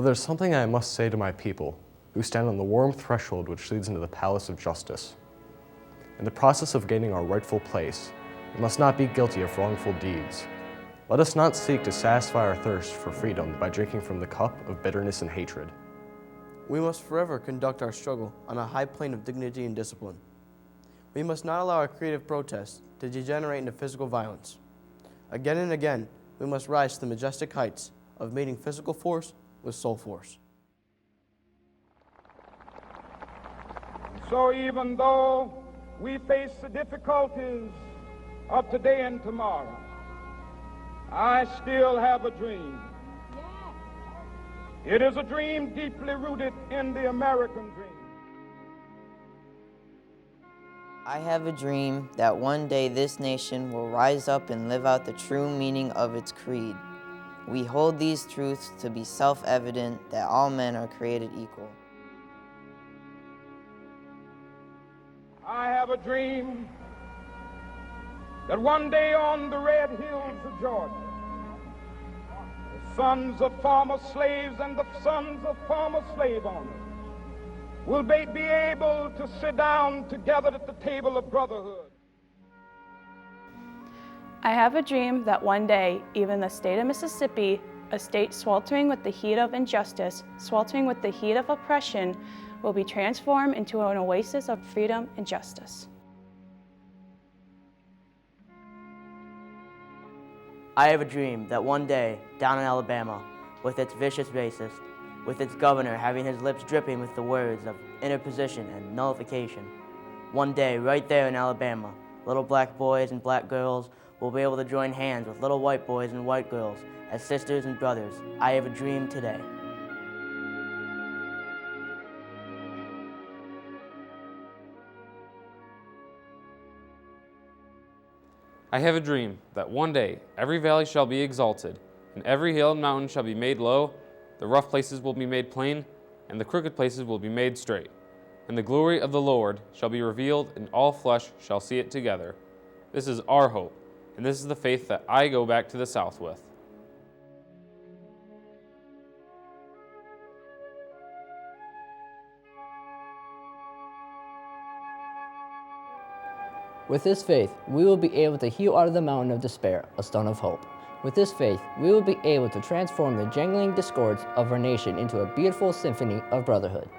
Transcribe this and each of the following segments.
But there's something I must say to my people, who stand on the warm threshold which leads into the palace of justice. In the process of gaining our rightful place, we must not be guilty of wrongful deeds. Let us not seek to satisfy our thirst for freedom by drinking from the cup of bitterness and hatred. We must forever conduct our struggle on a high plane of dignity and discipline. We must not allow our creative protests to degenerate into physical violence. Again and again, we must rise to the majestic heights of meeting physical force with soul force. So even though we face the difficulties of today and tomorrow, I still have a dream. It is a dream deeply rooted in the American dream. I have a dream that one day this nation will rise up and live out the true meaning of its creed. We hold these truths to be self-evident that all men are created equal. I have a dream that one day on the red hills of Georgia, the sons of former slaves and the sons of former slave owners will be able to sit down together at the table of brotherhood. I have a dream that one day, even the state of Mississippi, a state sweltering with the heat of injustice, sweltering with the heat of oppression, will be transformed into an oasis of freedom and justice. I have a dream that one day, down in Alabama, with its vicious racist, with its governor having his lips dripping with the words of interposition and nullification, one day, right there in Alabama, little black boys and black girls will be able to join hands with little white boys and white girls as sisters and brothers. I have a dream today. I have a dream that one day every valley shall be exalted, and every hill and mountain shall be made low, the rough places will be made plain, and the crooked places will be made straight. And the glory of the Lord shall be revealed, and all flesh shall see it together. This is our hope, and this is the faith that I go back to the South with. With this faith, we will be able to hew out of the mountain of despair a stone of hope. With this faith, we will be able to transform the jangling discords of our nation into a beautiful symphony of brotherhood.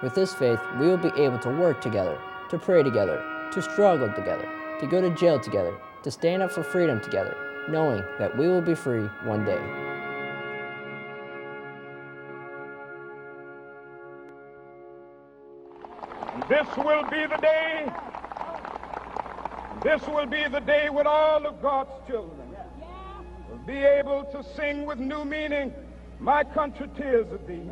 With this faith, we will be able to work together, to pray together, to struggle together, to go to jail together, to stand up for freedom together, knowing that we will be free one day. This will be the day. This will be the day when all of God's children will be able to sing with new meaning, my country, 'tis of thee.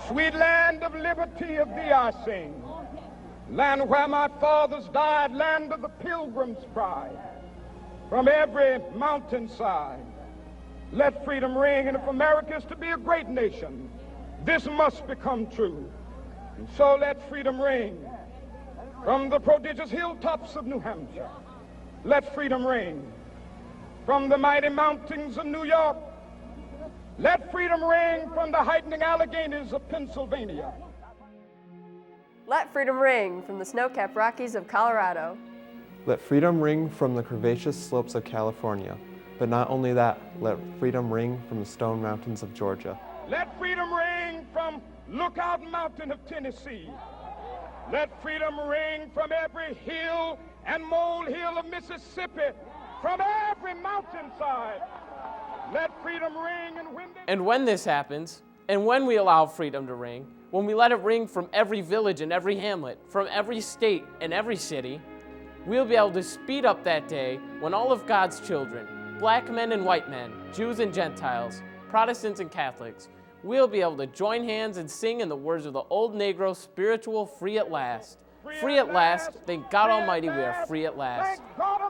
Sweet land of liberty, of thee I sing. Land where my fathers died, land of the pilgrim's pride. From every mountainside, let freedom ring. And if America is to be a great nation, this must become true. And so let freedom ring. From the prodigious hilltops of New Hampshire, let freedom ring. From the mighty mountains of New York, let freedom ring. From the heightening Alleghanies of Pennsylvania. Let freedom ring from the snow-capped Rockies of Colorado. Let freedom ring from the curvaceous slopes of California. But not only that, let freedom ring from the stone mountains of Georgia. Let freedom ring from Lookout Mountain of Tennessee. Let freedom ring from every hill and molehill of Mississippi, from every mountainside. Let freedom ring. And when this happens, and when we allow freedom to ring, when we let it ring from every village and every hamlet, from every state and every city, we'll be able to speed up that day when all of God's children, black men and white men, Jews and Gentiles, Protestants and Catholics, we'll be able to join hands and sing in the words of the old Negro spiritual, free at last. Free at last. Thank God Almighty we are free at last. Thank God